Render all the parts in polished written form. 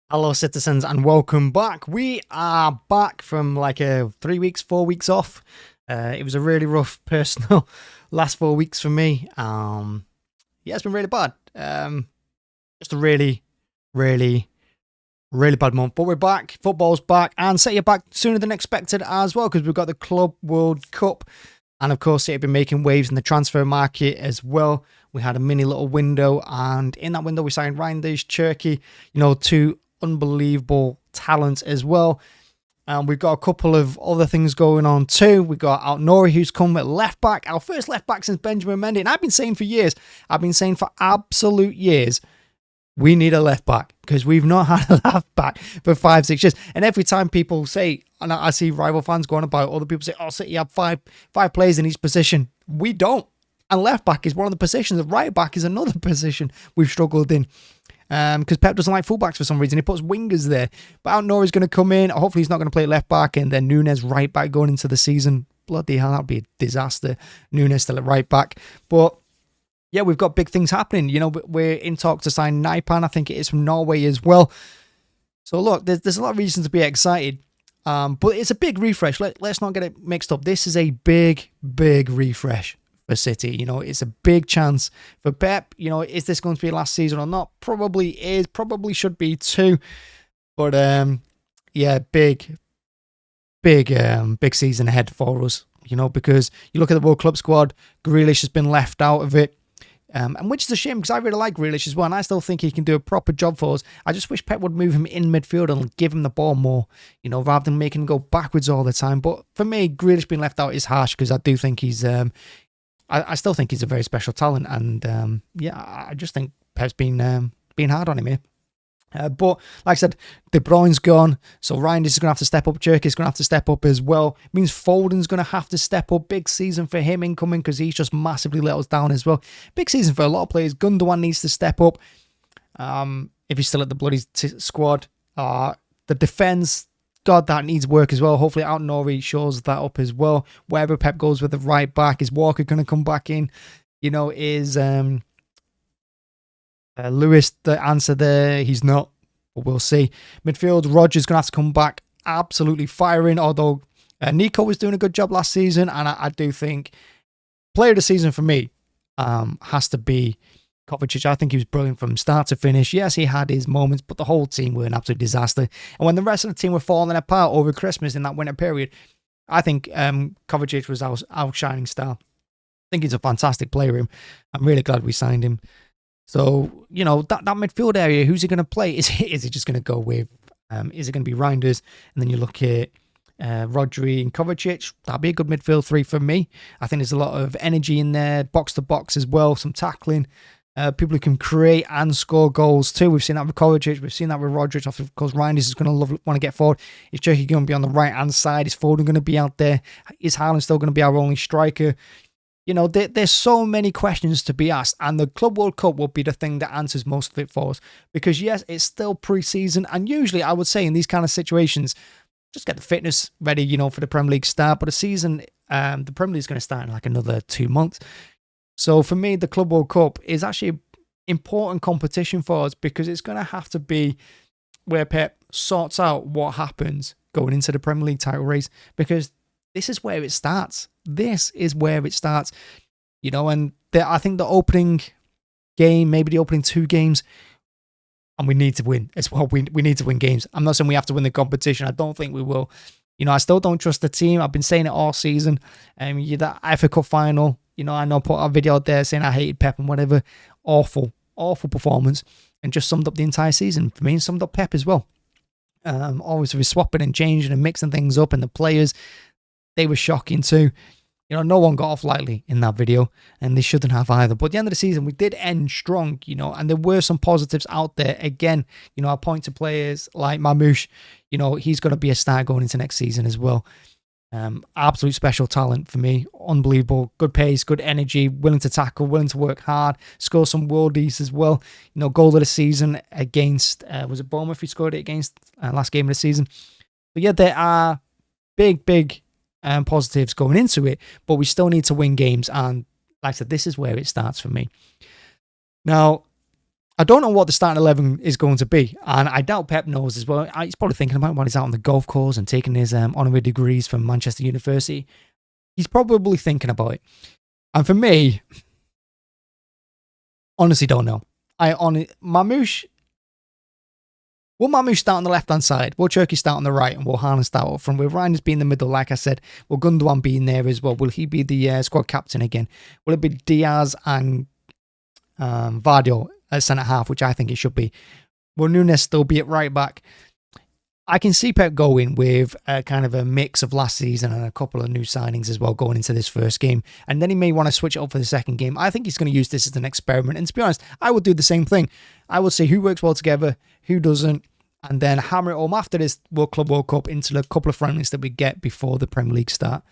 Hello, citizens, and welcome back. We are back from like 3 weeks, 4 weeks off. It was a really rough personal last 4 weeks for me. Yeah, it's been really bad. Just a really, really bad month. But we're back. Football's back, and City are back sooner than expected as well because we've got the Club World Cup, and of course, City have been making waves in the transfer market as well. We had a mini little window, and in that window, we signed Reinders, Cherky, two unbelievable talent as well. And we've got a couple of other things going on too. We've got Out Nori, who's come at left back, our first left back since Benjamin Mendy. And I've been saying for absolute years, we need a left back because we've not had a left back for 5-6 years. And every time people say, and I see rival fans going about, other people say, oh, City have five players in each position. We don't. And left back is one of the positions. Right back is another position we've struggled in. Because Pep doesn't like fullbacks for some reason. He puts wingers there. But Out Nori's going to come in. Hopefully he's not going to play left back. And then Nunes right back going into the season. Bloody hell, that would be a disaster. Nunes still at right back. But yeah, we've got big things happening. We're in talk to sign Naipan. I think it is from Norway as well. So look, there's a lot of reasons to be excited. But it's a big refresh. Let's not get it mixed up. This is a big refresh for City. It's a big chance for Pep. Is this going to be last season or not? Probably is. Probably should be too. But yeah, big season ahead for us. Because you look at the World Club squad, Grealish has been left out of it. And which is a shame because I really like Grealish as well, and I still think he can do a proper job for us. I just wish Pep would move him in midfield and give him the ball more, rather than making him go backwards all the time. But for me, Grealish being left out is harsh because I do think he's I still think he's a very special talent, and I just think Pep's been hard on him here. But like I said, De Bruyne's gone, so Reinders is going to have to step up. Cherky's going to have to step up as well. It means Foden's going to have to step up. Big season for him incoming because he's just massively let us down as well. Big season for a lot of players. Gundogan needs to step up if he's still at the bloody squad. The defence, God, that needs work as well. Hopefully Out Nori shows that up as well. Wherever Pep goes with the right back, is Walker going to come back in? Is Lewis the answer there? He's not, but we'll see. Midfield, Rodgers going to have to come back absolutely firing, although Nico was doing a good job last season, and I do think player of the season for me has to be Kovacic. I think he was brilliant from start to finish. Yes, he had his moments, but the whole team were an absolute disaster. And when the rest of the team were falling apart over Christmas in that winter period, I think Kovacic was our shining star. I think he's a fantastic player. I'm really glad we signed him. So, that midfield area, who's he going to play? Is he just going to go with, is it going to be Reinders? And then you look at Rodri and Kovacic. That'd be a good midfield three for me. I think there's a lot of energy in there, box to box as well, some tackling. People who can create and score goals too. We've seen that with Kovacic. We've seen that with Rodri. Of course, Reinders is going to want to get forward. Is Cherky going to be on the right-hand side? Is Foden going to be out there? Is Haaland still going to be our only striker? There's so many questions to be asked, and the Club World Cup will be the thing that answers most of it for us. Because yes, it's still pre-season, and usually I would say in these kind of situations, just get the fitness ready, for the Premier League start. But the season, the Premier League is going to start in like another 2 months. So for me, the Club World Cup is actually an important competition for us because it's going to have to be where Pep sorts out what happens going into the Premier League title race, because this is where it starts. This is where it starts, and I think the opening game, maybe the opening 2 games, and we need to win as well. We need to win games. I'm not saying we have to win the competition. I don't think we will. I still don't trust the team. I've been saying it all season. That FA Cup final, I know I put a video out there saying I hated Pep and whatever. Awful performance, and just summed up the entire season for me and summed up Pep as well. Always with swapping and changing and mixing things up, and the players, they were shocking too. No one got off lightly in that video, and they shouldn't have either. But at the end of the season, we did end strong, and there were some positives out there. Again, I point to players like Mamouche. He's going to be a star going into next season as well. Absolute special talent for me. Unbelievable. Good pace, good energy, willing to tackle, willing to work hard, score some worldies as well. Goal of the season against, was it Bournemouth he scored it against last game of the season? But yeah, there are big positives going into it, but we still need to win games. And like I said, this is where it starts for me. Now, I don't know what the starting 11 is going to be, and I doubt Pep knows as well. He's probably thinking about it while he's out on the golf course and taking his honorary degrees from Manchester University. He's probably thinking about it. And for me, honestly don't know. Mamouche, will Mamouche start on the left-hand side? Will Cherki start on the right? And will Haaland start up front? Will Reinders be in the middle, like I said? Will Gundogan be in there as well? Will he be the squad captain again? Will it be Diaz and Vardio at centre-half, which I think it should be? Will Nunes still be at right-back? I can see Pep going with a kind of a mix of last season and a couple of new signings as well going into this first game. And then he may want to switch it up for the second game. I think he's going to use this as an experiment. And to be honest, I would do the same thing. I would say who works well together, who doesn't, and then hammer it home after this Club World Cup into the couple of friendlies that we get before the Premier League start.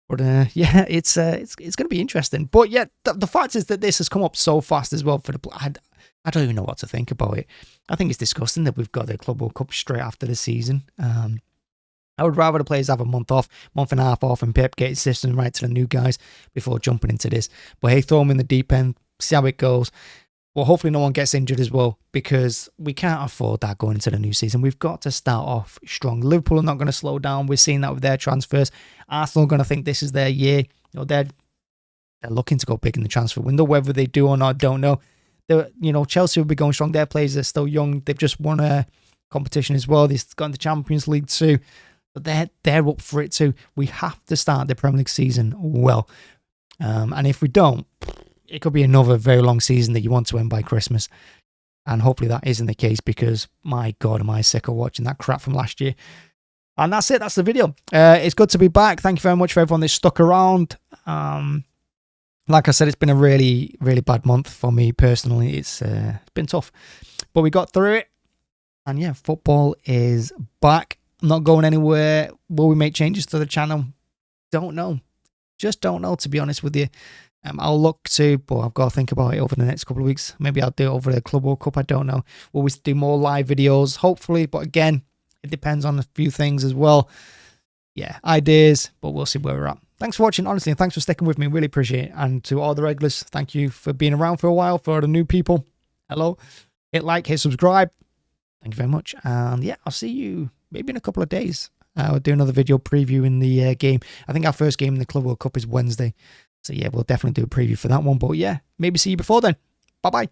But yeah, it's going to be interesting. But yeah, the fact is that this has come up so fast as well for the. I don't even know what to think about it. I think it's disgusting that we've got the Club World Cup straight after the season. I would rather the players have a month and a half off, and Pep get his system right to the new guys before jumping into this. But hey, throw them in the deep end, see how it goes. Well, hopefully no one gets injured as well, because we can't afford that going into the new season. We've got to start off strong. Liverpool are not going to slow down. We're seeing that with their transfers. Arsenal are going to think this is their year. They're looking to go big in the transfer window. Whether they do or not, I don't know. Chelsea will be going strong. Their players are still young. They've just won a competition as well. They've got in the Champions League too. But they're up for it too. We have to start the Premier League season well. And if we don't, it could be another very long season that you want to end by Christmas. And hopefully that isn't the case, because my God, am I sick of watching that crap from last year. And that's it. That's the video. It's good to be back. Thank you very much for everyone that stuck around. Like I said, it's been a really, really bad month for me personally. It's been tough, but we got through it. And yeah, football is back. I'm not going anywhere. Will we make changes to the channel? Don't know. Just don't know, to be honest with you. I'll look to, but I've got to think about it over the next couple of weeks. Maybe I'll do it over the Club World Cup. I don't know. Will we do more live videos? Hopefully. But again, it depends on a few things as well. Yeah, ideas, but we'll see where we're at. Thanks for watching, honestly, and thanks for sticking with me. Really appreciate it. And to all the regulars, thank you for being around for a while. For the new people, hello. Hit like, hit subscribe. Thank you very much. And yeah, I'll see you maybe in a couple of days. I'll do another video previewing the game. I think our first game in the Club World Cup is Wednesday. So yeah, we'll definitely do a preview for that one. But yeah, maybe see you before then. Bye-bye.